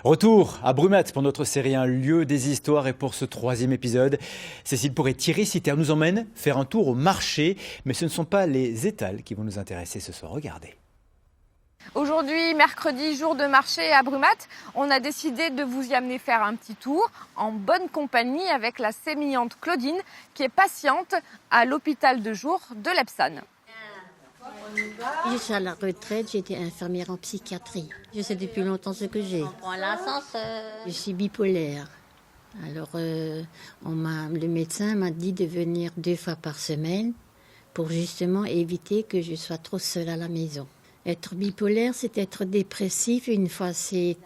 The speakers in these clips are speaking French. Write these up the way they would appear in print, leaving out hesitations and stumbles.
Retour à Brumath pour notre série Un lieu des histoires et pour ce 3e épisode, Cécile Pourret-Thierry-Citer nous emmène faire un tour au marché, mais ce ne sont pas les étals qui vont nous intéresser ce soir, regardez. Aujourd'hui, mercredi, jour de marché à Brumath, on a décidé de vous y amener faire un petit tour en bonne compagnie avec la sémillante Claudine qui est patiente à l'hôpital de jour de Lepsane. Je suis à la retraite, j'étais infirmière en psychiatrie. Je sais depuis longtemps ce que j'ai. On prend l'ascenseur. Je suis bipolaire. Alors, le médecin m'a dit de venir 2 fois par semaine pour justement éviter que je sois trop seule à la maison. Être bipolaire, c'est être dépressif. Une fois, c'est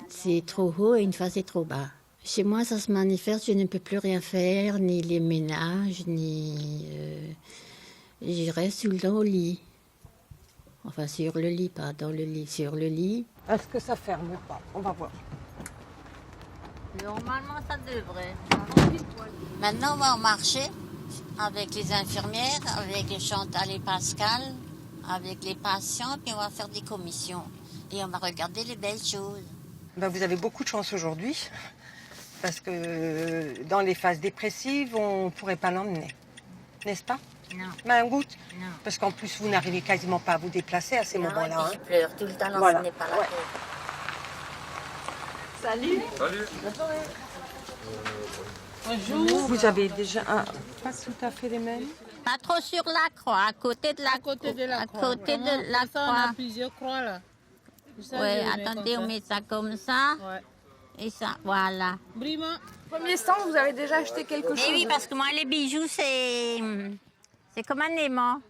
trop haut et une fois, c'est trop bas. Chez moi, ça se manifeste, je ne peux plus rien faire, ni les ménages, ni... je reste tout le temps au lit. Enfin, sur le lit, pas dans le lit, sur le lit. Est-ce que ça ferme ou pas? On va voir. Normalement, ça devrait. Maintenant, on va au marché avec les infirmières, avec Chantal et Pascal, avec les patients, puis on va faire des commissions. Et on va regarder les belles choses. Ben, vous avez beaucoup de chance aujourd'hui, parce que dans les phases dépressives, on ne pourrait pas l'emmener. N'est-ce pas? Non. Ben, un goutte. Non. Parce qu'en plus, vous n'arrivez quasiment pas à vous déplacer à ces moments-là. Je pleure tout le temps, non, Voilà. ce n'est pas la Ouais. Salut. Vous avez déjà pas tout à fait les mêmes. Pas trop sur la croix, à côté de la croix. À côté de la Ça, on croix. a plusieurs croix là. Ça, Oui, je le mets attendez, comme on ça. met ça comme ça. Ouais. Et ça, voilà. Brima. Premier stand, vous avez déjà acheté quelque chose? Et oui, parce que moi, les bijoux, c'est comme un aimant.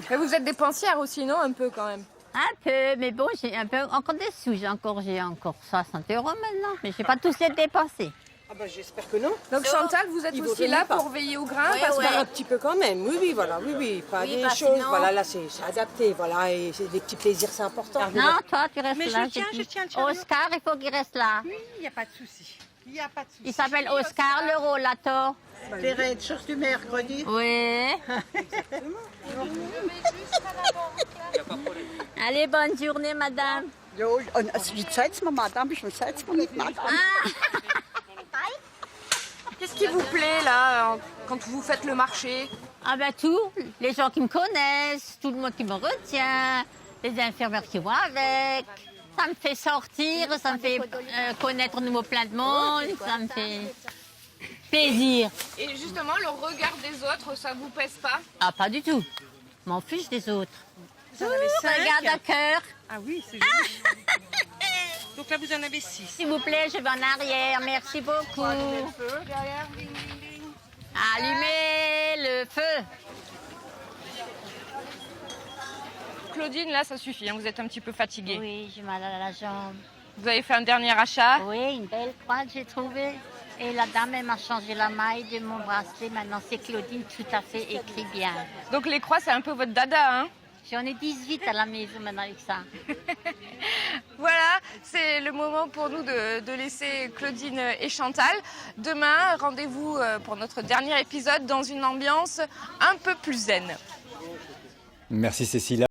Mais vous êtes dépensière aussi, non? Un peu quand même. Un peu, mais bon, j'ai un peu encore des sous. J'ai encore 60 € maintenant, mais je n'ai pas tous les dépensés. Ah ben, j'espère que non. Donc Chantal, vous êtes Il aussi vaudrait là pas. pour veiller au grain Oui, parce que ouais. Un petit peu quand même, oui, voilà, oui, pas Oui, des bah, choses, sinon- voilà, là c'est adapté, voilà, et c'est des petits plaisirs, c'est important. Non, toi, tu restes Mais là. je tiens, j'ai je dit. tiens le chariot. Oscar, il faut qu'il reste là. Oui, il n'y a pas de souci, il n'y a pas de souci. Il s'appelle Oscar le rollator. T'es chose du mercredi. Oui. Allez, bonne journée, madame. Jo, und also die Zeitsmama, da habe ich schon Zeitsmama mitgemacht. qu'est-ce qui vous plaît là quand vous faites le marché? Ah ben tout, les gens qui me connaissent, tout le monde qui me retient, les infirmières qui vont avec. Ça me fait sortir, ça me fait connaître nouveau plein de monde, ça me fait plaisir. Et justement, le regard des autres, ça vous pèse pas? Ah, pas du tout. Je m'en fiche des autres. Vous en avez 5. Regarde à cœur. Ah oui, c'est joli. Donc là, vous en avez 6. S'il vous plaît, je vais en arrière. Merci beaucoup. Allumez le feu. Claudine, là, ça suffit, hein, vous êtes un petit peu fatiguée. Oui, j'ai mal à la jambe. Vous avez fait un dernier achat? Oui, une belle croix que j'ai trouvée. Et la dame, elle m'a changé la maille de mon bracelet. Maintenant, c'est Claudine, tout à fait écrit bien. Donc les croix, c'est un peu votre dada, hein? J'en ai 18 à la maison maintenant avec ça. Voilà, c'est le moment pour nous de laisser Claudine et Chantal. Demain, rendez-vous pour notre dernier épisode dans une ambiance un peu plus zen. Merci Cécile.